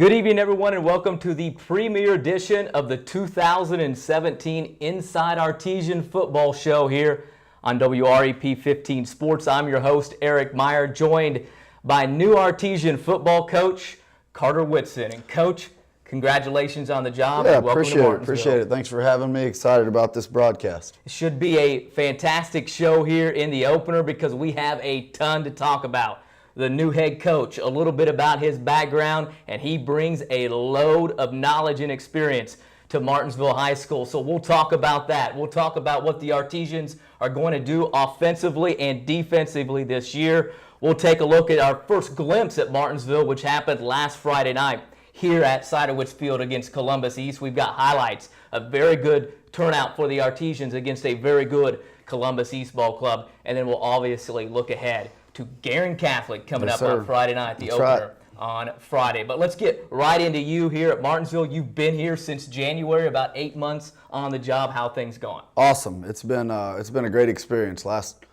Good evening, everyone, and welcome to the premiere edition of the 2017 Inside Artesian Football show here on WREP 15 Sports. I'm your host, Eric Meyer, joined by new Artesian football coach, Carter Whitson. And Coach, congratulations on the job. Yeah, and welcome to Martinsville. appreciate it. Thanks for having me. Excited about this broadcast. It should be a fantastic show here in the opener because we have a ton to talk about. The new head coach, a little bit about his background, and he brings a load of knowledge and experience to Martinsville High School. So we'll talk about that. We'll talk about what the Artesians are going to do offensively and defensively this year. We'll take a look at our first glimpse at Martinsville, which happened last Friday night here at Sidowitz Field against Columbus East. We've got highlights, a very good turnout for the Artesians against a very good Columbus East ball club, and then we'll obviously look ahead to Guerin Catholic coming up on Friday night, the opener on Friday. But let's get right into you here at Martinsville. You've been here since January, about 8 months on the job. How things going? Awesome. It's been a great experience. Last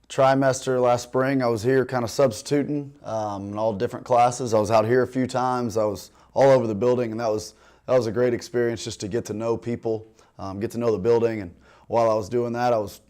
trimester, last spring, I was here kind of substituting in all different classes. I was out here a few times. I was all over the building, and that was a great experience just to get to know people, get to know the building. And while I was doing that, I was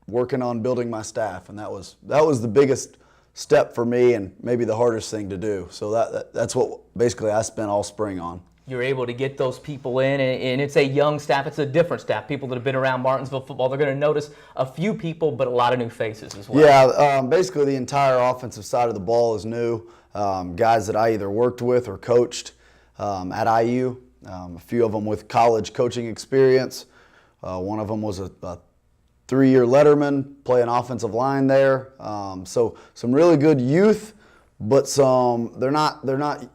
working on building my staff, and that was the biggest step for me and maybe the hardest thing to do. So that's what basically I spent all spring on. You're able to get those people in, and it's a young staff. It's a different staff. People that have been around Martinsville football, they're going to notice a few people, but a lot of new faces as well. Yeah, basically the entire offensive side of the ball is new. Guys that I either worked with or coached at IU. A few of them with college coaching experience. One of them was a 3-year letterman, playing offensive line there. So some really good youth, but they're not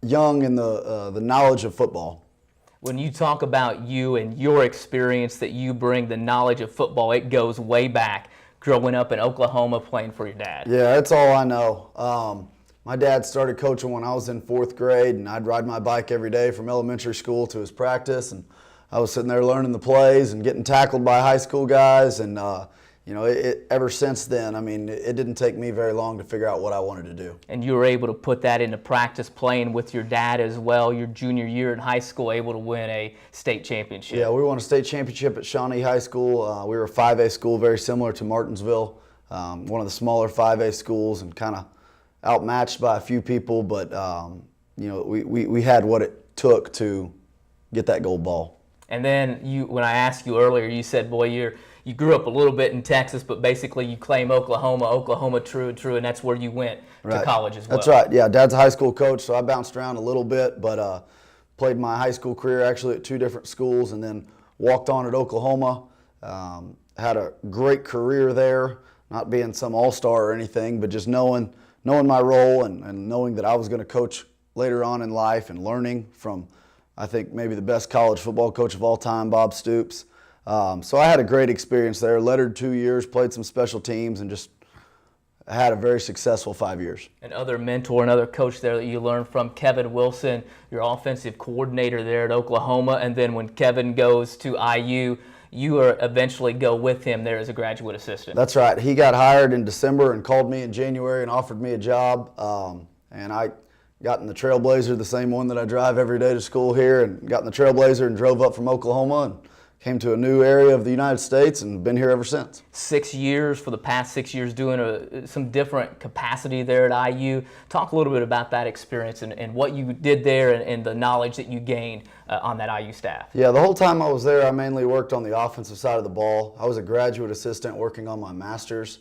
young in the knowledge of football. When you talk about you and your experience that you bring, the knowledge of football, it goes way back. Growing up in Oklahoma, playing for your dad. Yeah, that's all I know. My dad started coaching when I was in 4th grade, and I'd ride my bike every day from elementary school to his practice, and I was sitting there learning the plays and getting tackled by high school guys, and ever since then, I mean, it didn't take me very long to figure out what I wanted to do. And you were able to put that into practice, playing with your dad as well. Your junior year in high school, able to win a state championship. Yeah, we won a state championship at Shawnee High School. We were a 5A school, very similar to Martinsville, one of the smaller 5A schools, and kind of outmatched by a few people, but we had what it took to get that gold ball. And then when I asked you earlier, you said, boy, you grew up a little bit in Texas, but basically you claim Oklahoma true, and that's where you went to college as well. That's right. Yeah, Dad's a high school coach, so I bounced around a little bit, but played my high school career actually at 2 different schools, and then walked on at Oklahoma. Had a great career there, not being some all-star or anything, but just knowing my role and knowing that I was going to coach later on in life and learning from, I think, maybe the best college football coach of all time, Bob Stoops. So I had a great experience there, lettered 2 years, played some special teams, and just had a very successful 5 years. Another mentor, another coach there that you learned from, Kevin Wilson, your offensive coordinator there at Oklahoma, and then when Kevin goes to IU, you eventually go with him there as a graduate assistant. That's right. He got hired in December and called me in January and offered me a job, and I got in the Trailblazer, the same one that I drive every day to school here, and got in the Trailblazer and drove up from Oklahoma and came to a new area of the United States and been here ever since. 6 years, for the past 6 years, doing some different capacity there at IU. Talk a little bit about that experience and what you did there and the knowledge that you gained on that IU staff. Yeah, the whole time I was there, I mainly worked on the offensive side of the ball. I was a graduate assistant working on my master's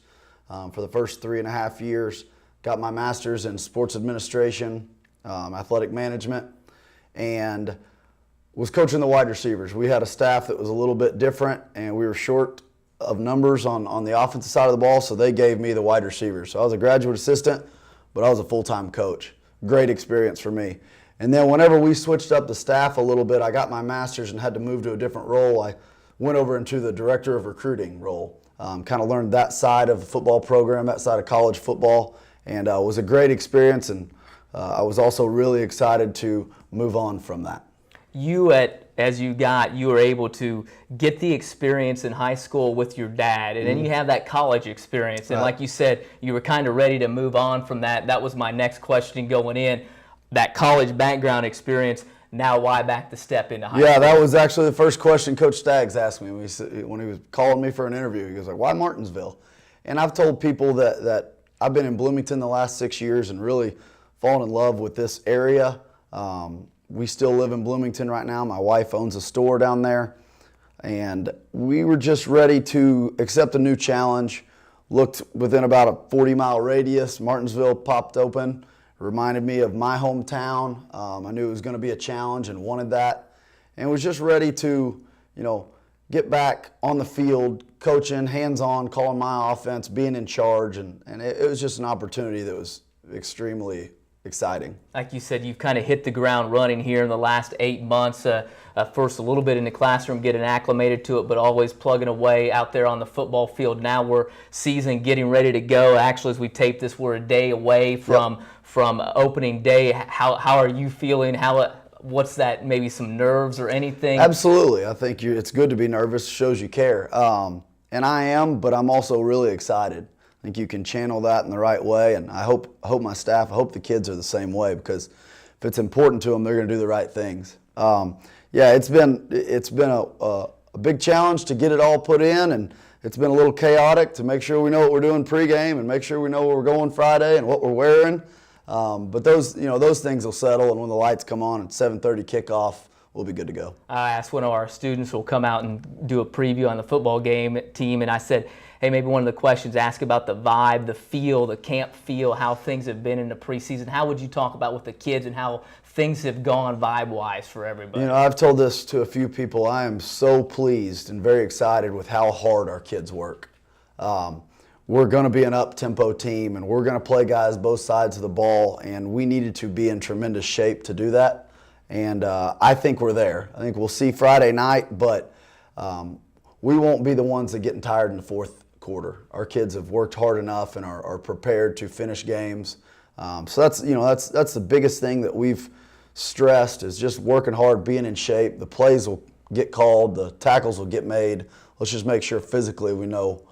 for the first 3.5 years. Got my master's in sports administration, athletic management, and was coaching the wide receivers. We had a staff that was a little bit different, and we were short of numbers on the offensive side of the ball, so they gave me the wide receivers. So I was a graduate assistant, but I was a full-time coach. Great experience for me. And then whenever we switched up the staff a little bit, I got my master's and had to move to a different role. I went over into the director of recruiting role. Kind of learned that side of the football program, that side of college football, and it was a great experience, and I was also really excited to move on from that. You were able to get the experience in high school with your dad, and then you have that college experience. And like you said, you were kind of ready to move on from that. That was my next question going in. that college background experience. Now, why back the step into high school? Yeah, that was actually the first question Coach Staggs asked me when he was calling me for an interview. He was like, "Why Martinsville?" And I've told people that I've been in Bloomington the last 6 years and really fallen in love with this area. We still live in Bloomington right now. My wife owns a store down there. And we were just ready to accept a new challenge. Looked within about a 40-mile radius. Martinsville popped open. Reminded me of my hometown. I knew it was going to be a challenge and wanted that. And was just ready to, get back on the field, coaching, hands-on, calling my offense, being in charge. And it was just an opportunity that was extremely exciting. Like you said, you've kind of hit the ground running here in the last 8 months. First a little bit in the classroom, getting acclimated to it, but always plugging away out there on the football field. Now we're season getting ready to go. Actually, as we tape this, we're a day away from opening day. How are you feeling? What's that? Maybe some nerves or anything? Absolutely. I think it's good to be nervous. Shows you care. And I am, but I'm also really excited. I think you can channel that in the right way, and I hope my staff, I hope the kids are the same way, because if it's important to them, they're going to do the right things. It's been a big challenge to get it all put in, and it's been a little chaotic to make sure we know what we're doing pregame and make sure we know where we're going Friday and what we're wearing. But those things will settle, and when the lights come on at 7:30 kickoff, we'll be good to go. I asked one of our students who will come out and do a preview on the football game team, and I said, hey, maybe one of the questions, ask about the vibe, the feel, the camp feel, how things have been in the preseason. How would you talk about with the kids and how things have gone vibe-wise for everybody? I've told this to a few people. I am so pleased and very excited with how hard our kids work. We're going to be an up-tempo team, and we're going to play guys both sides of the ball, and we needed to be in tremendous shape to do that. And I think we're there. I think we'll see Friday night, but we won't be the ones that getting tired in the fourth quarter. Our kids have worked hard enough and are prepared to finish games. So that's the biggest thing that we've stressed, is just working hard, being in shape. The plays will get called, the tackles will get made. Let's just make sure physically we know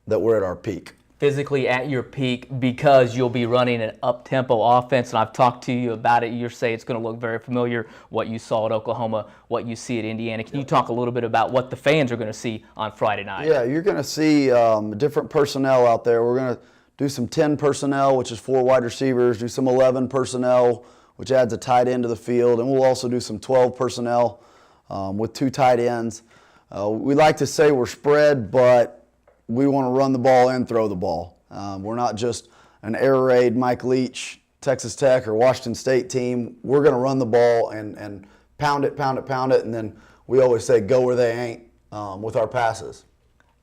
that we're at our peak. Physically at your peak, because you'll be running an up-tempo offense, and I've talked to you about it. You say it's going to look very familiar, what you saw at Oklahoma, what you see at Indiana. Can you talk a little bit about what the fans are going to see on Friday night? Yeah, you're going to see different personnel out there. We're going to do some 10 personnel, which is 4 wide receivers, do some 11 personnel, which adds a tight end to the field, and we'll also do some 12 personnel with 2 tight ends. We like to say we're spread, but we want to run the ball and throw the ball. We're not just an air raid Mike Leach, Texas Tech, or Washington State team. We're going to run the ball and pound it, and then we always say go where they ain't with our passes.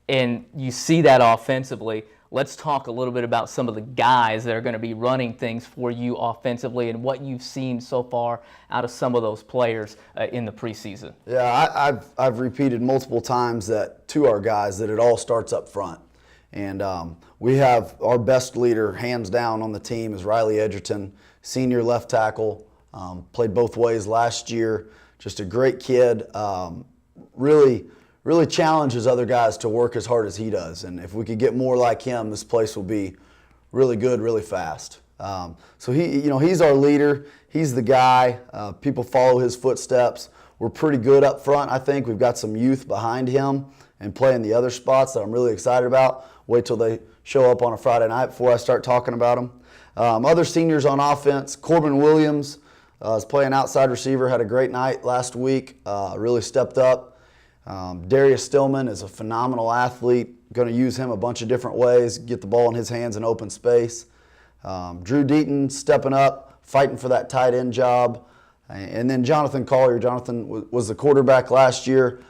And you see that offensively. Let's talk a little bit about some of the guys that are going to be running things for you offensively and what you've seen so far out of some of those players in the preseason. Yeah, I've repeated multiple times that to our guys that it all starts up front. And we have our best leader, hands down, on the team is Riley Edgerton, senior left tackle, played both ways last year. Just a great kid, really challenges other guys to work as hard as he does. And if we could get more like him, this place will be really good, really fast. So he's our leader. He's the guy. People follow his footsteps. We're pretty good up front, I think. We've got some youth behind him and playing the other spots that I'm really excited about. Wait till they show up on a Friday night before I start talking about them. Other seniors on offense, Corbin Williams is playing outside receiver, had a great night last week, really stepped up. Darius Stillman is a phenomenal athlete. Going to use him a bunch of different ways, get the ball in his hands in open space. Drew Deaton stepping up, fighting for that tight end job. And then Jonathan Collier. Jonathan was the quarterback last year,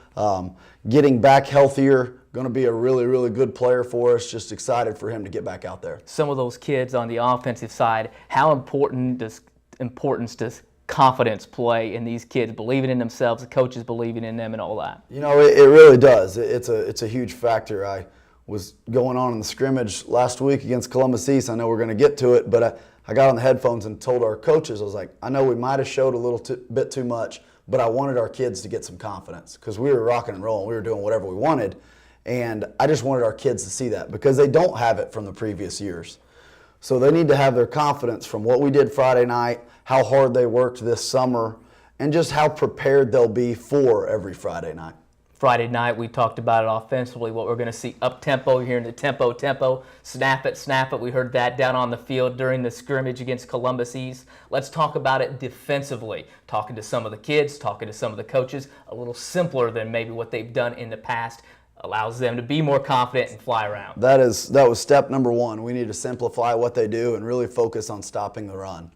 getting back healthier. Going to be a really, really good player for us. Just excited for him to get back out there. Some of those kids on the offensive side, how importance does confidence play in these kids, believing in themselves, the coaches believing in them and all that? It really does. It's a huge factor. I was going on in the scrimmage last week against Columbus East. I know we're going to get to it, but I got on the headphones and told our coaches, I was like, I know we might have showed a little bit too much, but I wanted our kids to get some confidence because we were rocking and rolling. We were doing whatever we wanted, and I just wanted our kids to see that because they don't have it from the previous years. So they need to have their confidence from what we did Friday night, how hard they worked this summer, and just how prepared they'll be for every Friday night. Friday night, we talked about it offensively, what we're going to see up-tempo here in the tempo, snap it. We heard that down on the field during the scrimmage against Columbus East. Let's talk about it defensively. Talking to some of the kids, talking to some of the coaches, a little simpler than maybe what they've done in the past. Allows them to be more confident and fly around. That was step number one. We need to simplify what they do and really focus on stopping the run.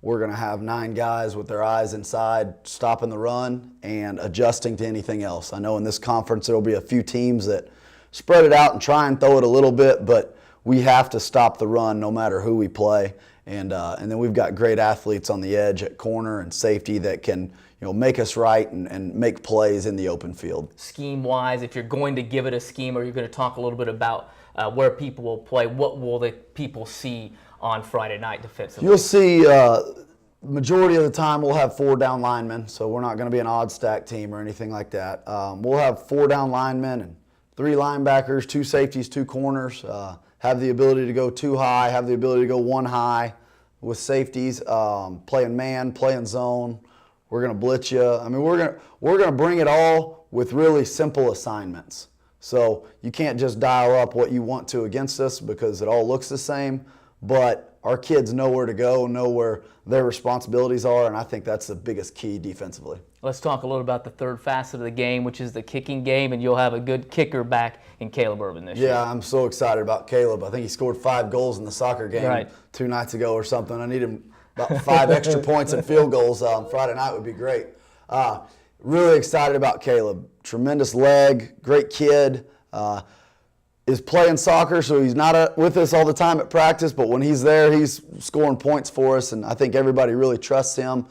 We're going to have 9 guys with their eyes inside, stopping the run and adjusting to anything else. I know in this conference there will be a few teams that spread it out and try and throw it a little bit, but we have to stop the run no matter who we play. And then we've got great athletes on the edge at corner and safety that can make us right and make plays in the open field. Scheme-wise, if you're going to give it a scheme or you're going to talk a little bit about where people will play, what will the people see on Friday night defensively? You'll see majority of the time we'll have 4 down linemen, so we're not going to be an odd stack team or anything like that. We'll have 4 down linemen and 3 linebackers, 2 safeties, 2 corners, have the ability to go 2 high, have the ability to go 1 high with safeties, playing man, playing zone. We're going to blitz you. I mean, we're going to bring it all with really simple assignments. So you can't just dial up what you want to against us because it all looks the same, but our kids know where to go, know where their responsibilities are, and I think that's the biggest key defensively. Let's talk a little about the third facet of the game, which is the kicking game, and you'll have a good kicker back in Caleb Urban this year. Yeah, I'm so excited about Caleb. I think he scored 5 goals in the soccer game 2 nights ago or something. I need him about 5 extra points and field goals. Friday night would be great. Really excited about Caleb. Tremendous leg, great kid. Is playing soccer, so he's not with us all the time at practice, but when he's there, he's scoring points for us, and I think everybody really trusts him.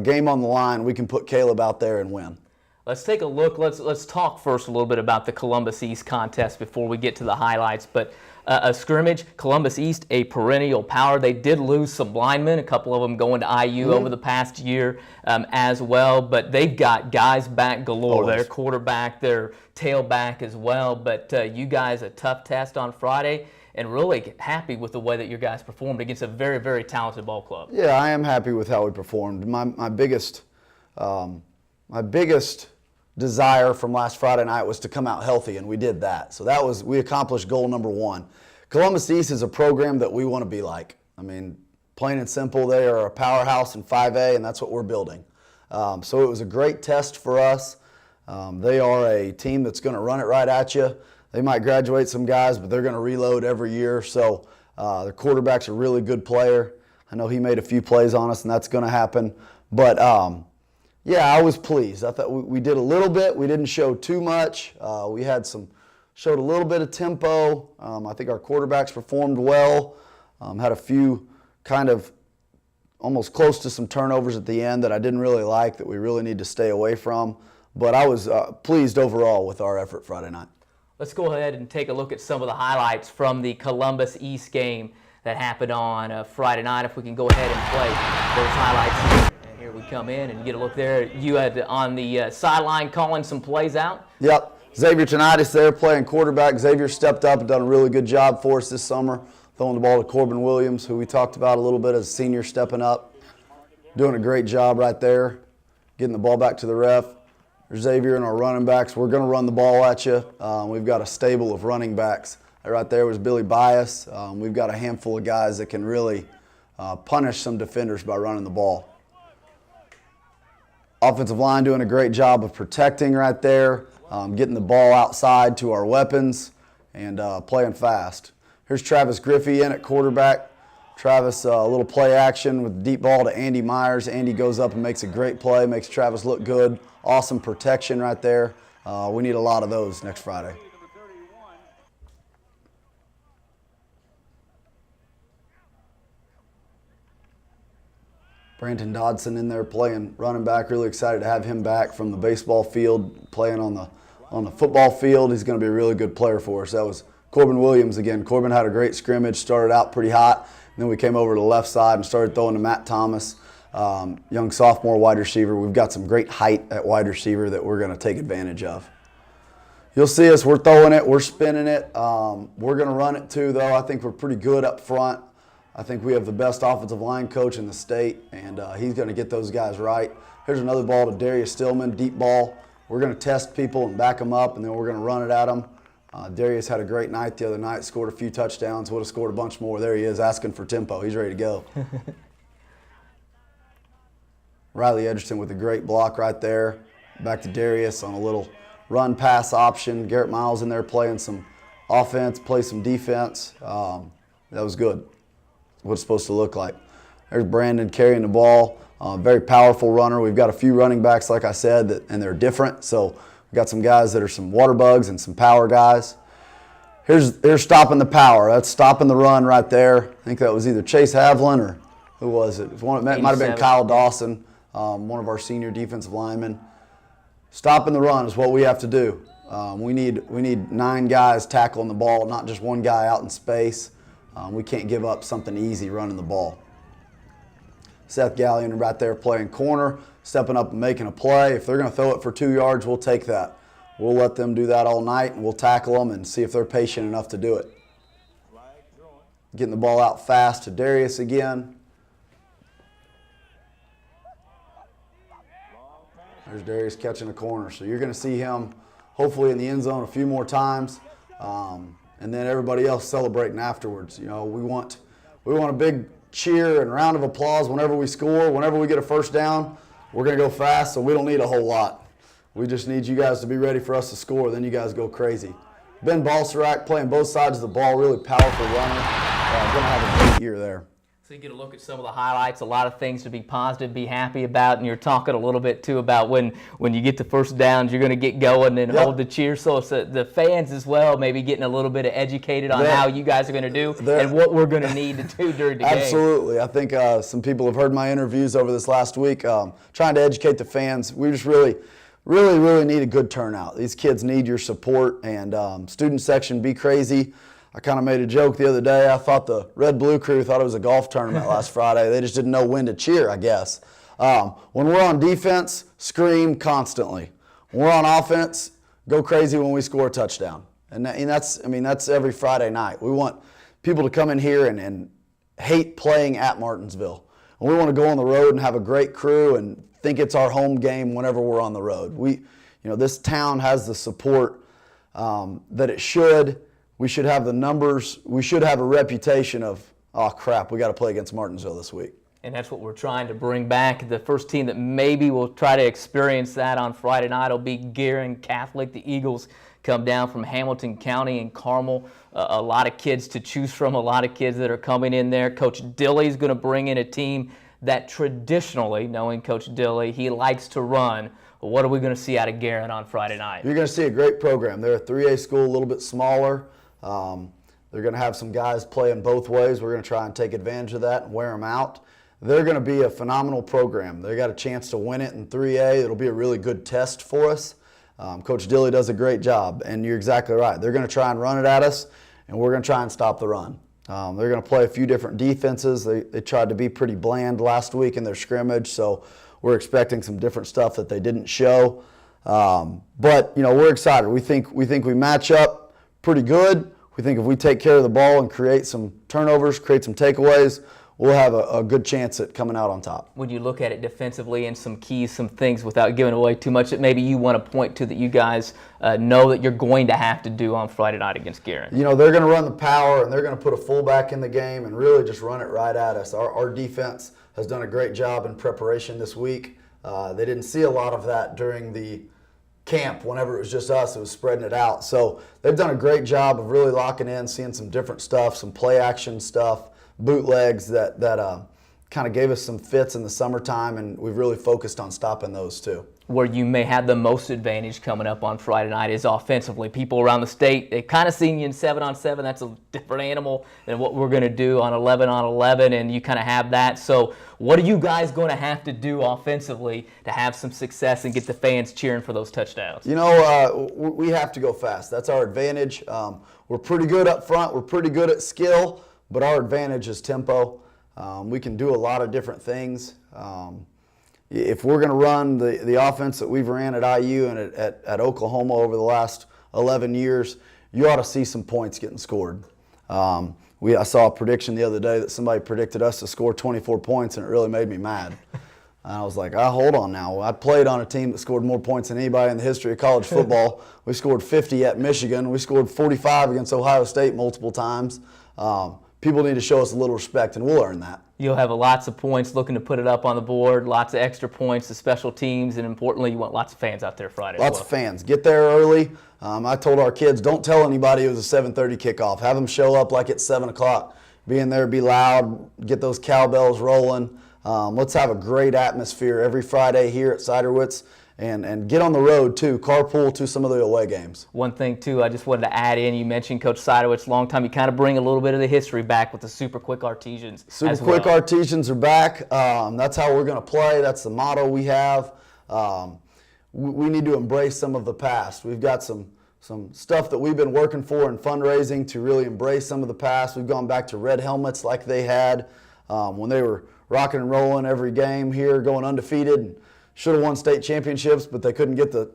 Game on the line, we can put Caleb out there and win. Let's take a look. Let's talk first a little bit about the Columbus East contest before we get to the highlights. But a scrimmage, Columbus East, a perennial power. They did lose some linemen, a couple of them going to IU over the past year as well. But they've got guys back galore. Their quarterback, their tailback as well. But you guys, a tough test on Friday, and really happy with the way that your guys performed against a very, very talented ball club. Yeah, I am happy with how we performed. My biggest desire from last Friday night was to come out healthy, and we did that. So we accomplished goal number 1. Columbus East is a program that we want to be like. I mean, plain and simple, they are a powerhouse in 5A, and that's what we're building. So it was a great test for us. They are a team that's going to run it right at you. They might graduate some guys, but they're going to reload every year. So their quarterback's a really good player. I know he made a few plays on us, and that's going to happen. But yeah, I was pleased. I thought we did a little bit. We didn't show too much. We showed a little bit of tempo. I think our quarterbacks performed well. Had a few kind of almost close to some turnovers at the end that I didn't really like, that we really need to stay away from. But I was pleased overall with our effort Friday night. Let's go ahead and take a look at some of the highlights from the Columbus East game that happened on Friday night. If we can go ahead and play those highlights. And here we come in and get a look there. You had on the sideline calling some plays out. Yep. Xavier Tonitis there playing quarterback. Xavier stepped up and done a really good job for us this summer, throwing the ball to Corbin Williams, who we talked about a little bit as a senior, stepping up, doing a great job right there, getting the ball back to the ref. There's Xavier and our running backs. We're going to run the ball at you. We've got a stable of running backs. Right there was Billy Bias. We've got a handful of guys that can really punish some defenders by running the ball. Offensive line doing a great job of protecting right there, getting the ball outside to our weapons, and playing fast. Here's Travis Griffey in at quarterback. Travis, a little play action with deep ball to Andy Myers. Andy goes up and makes a great play, makes Travis look good. Awesome protection right there. We need a lot of those next Friday. Brandon Dodson in there playing running back. Really excited to have him back from the baseball field, playing on the football field. He's going to be a really good player for us. That was Corbin Williams again. Corbin had a great scrimmage, started out pretty hot, and then we came over to the left side and started throwing to Matt Thomas, young sophomore wide receiver. We've got some great height at wide receiver that we're going to take advantage of. You'll see us. We're throwing it. We're spinning it. We're going to run it too, though. I think we're pretty good up front. I think we have the best offensive line coach in the state, and he's going to get those guys right. Here's another ball to Darius Stillman, deep ball. We're going to test people and back them up, and then we're going to run it at them. Darius had a great night the other night, scored a few touchdowns, would have scored a bunch more. There he is, asking for tempo. He's ready to go. Riley Edgerton with a great block right there. Back to Darius on a little run-pass option. Garrett Miles in there playing some offense, play some defense. That was good. What it's supposed to look like. There's Brandon carrying the ball. Very powerful runner. We've got a few running backs, like I said, and they're different. So we've got some guys that are some water bugs and some power guys. Here's stopping the power. That's stopping the run right there. I think that was either Chase Havlin or who was it? It might have been Kyle Dawson, one of our senior defensive linemen. Stopping the run is what we have to do. We need 9 guys tackling the ball, not just one guy out in space. We can't give up something easy running the ball. Seth Gallion right there playing corner, stepping up and making a play. If they're going to throw it for 2 yards, we'll take that. We'll let them do that all night, and we'll tackle them and see if they're patient enough to do it. Getting the ball out fast to Darius again. There's Darius catching a corner. So you're going to see him hopefully in the end zone a few more times, and then everybody else celebrating afterwards. You know, we want a big cheer and round of applause whenever we score, whenever we get a first down. We're going to go fast, so we don't need a whole lot. We just need you guys to be ready for us to score, then you guys go crazy. Ben Balsarak playing both sides of the ball, really powerful runner. Going to have a great year there. So you get a look at some of the highlights, a lot of things to be positive, be happy about, and you're talking a little bit too about when you get the first downs, you're going to get going and hold the cheer. So it's the fans as well, maybe getting a little bit educated on how you guys are going to do and what we're going to need to do during the game. Absolutely. I think some people have heard my interviews over this last week, trying to educate the fans. We just really need a good turnout. These kids need your support, and student section, be crazy. I kind of made a joke the other day. I thought the Red Blue crew thought it was a golf tournament last Friday. They just didn't know when to cheer, I guess. When we're on defense, scream constantly. When we're on offense, go crazy when we score a touchdown. And that's every Friday night. We want people to come in here and hate playing at Martinsville. And we want to go on the road and have a great crew and think it's our home game whenever we're on the road. This town has the support that it should. We should have the numbers. We should have a reputation of, oh crap, we got to play against Martinsville this week. And that's what we're trying to bring back. The first team that maybe will try to experience that on Friday night will be Guerin Catholic. The Eagles come down from Hamilton County and Carmel. A lot of kids to choose from, a lot of kids that are coming in there. Coach Dilley's going to bring in a team that traditionally, knowing Coach Dilley, he likes to run. What are we going to see out of Guerin on Friday night? You're going to see a great program. They're a 3A school, a little bit smaller. They're going to have some guys playing both ways. We're going to try and take advantage of that and wear them out. They're going to be a phenomenal program. They got a chance to win it in 3A. It'll be a really good test for us. Coach Dilley does a great job, and you're exactly right. They're going to try and run it at us, and we're going to try and stop the run. They're going to play a few different defenses. They tried to be pretty bland last week in their scrimmage, so we're expecting some different stuff that they didn't show. But we're excited. We think we match up pretty good. We think if we take care of the ball and create some turnovers, create some takeaways, we'll have a good chance at coming out on top. When you look at it defensively and some keys, some things without giving away too much that maybe you want to point to that you guys know that you're going to have to do on Friday night against Guerin? They're going to run the power, and they're going to put a fullback in the game and really just run it right at us. Our defense has done a great job in preparation this week. They didn't see a lot of that during the camp. Whenever it was just us, it was spreading it out. So they've done a great job of really locking in, seeing some different stuff, some play action stuff, bootlegs that kind of gave us some fits in the summertime, and we've really focused on stopping those too. Where you may have the most advantage coming up on Friday night is offensively. People around the state, they've kind of seen you in 7-on-7. That's a different animal than what we're going to do on 11-on-11, and you kind of have that. So what are you guys going to have to do offensively to have some success and get the fans cheering for those touchdowns? We have to go fast. That's our advantage. We're pretty good up front. We're pretty good at skill, but our advantage is tempo. We can do a lot of different things. If we're going to run the offense that we've ran at IU and at Oklahoma over the last 11 years, you ought to see some points getting scored. I saw a prediction the other day that somebody predicted us to score 24 points, and it really made me mad. And I was like, hold on now. I played on a team that scored more points than anybody in the history of college football. We scored 50 at Michigan. We scored 45 against Ohio State multiple times. People need to show us a little respect, and we'll earn that. You'll have lots of points looking to put it up on the board, lots of extra points to special teams, and importantly, you want lots of fans out there Friday. Lots of fans. Get there early. I told our kids, don't tell anybody it was a 7:30 kickoff. Have them show up like it's 7 o'clock. Be in there, be loud, get those cowbells rolling. Let's have a great atmosphere every Friday here at Ciderwitz, and get on the road too. Carpool to some of the away games. One thing too, I just wanted to add in. You mentioned Coach Ciderwitz, long time. You kind of bring a little bit of the history back with the Super Quick Artesians. Super Quick Artesians are back. That's how we're going to play. That's the motto we have. We need to embrace some of the past. We've got some stuff that we've been working for in fundraising to really embrace some of the past. We've gone back to red helmets like they had when they were rocking and rolling every game here, going undefeated. And should have won state championships, but they couldn't get the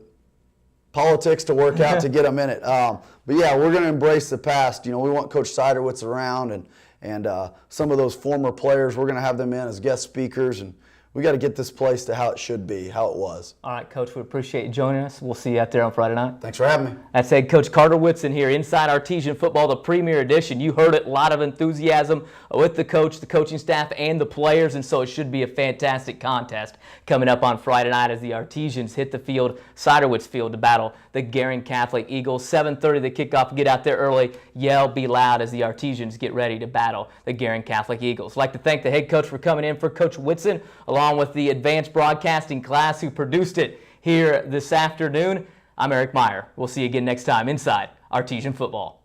politics to work out to get them in it. But yeah, we're going to embrace the past. We want Coach Ciderwitz around, and some of those former players, we're going to have them in as guest speakers, and we got to get this place to how it should be, how it was. All right, Coach, we appreciate you joining us. We'll see you out there on Friday night. Thanks for having me. That's head coach Carter Whitson here, Inside Artesian Football, the premier edition. You heard it, a lot of enthusiasm with the coach, the coaching staff, and the players, and so it should be a fantastic contest coming up on Friday night as the Artesians hit the field, Ciderwitz Field, to battle the Guerin Catholic Eagles. 7:30 the kickoff. Get out there early, yell, be loud as the Artesians get ready to battle the Guerin Catholic Eagles. I'd like to thank the head coach for coming in for Coach Whitson, along with the advanced broadcasting class who produced it here this afternoon. I'm Eric Meyer. We'll see you again next time inside Artesian Football.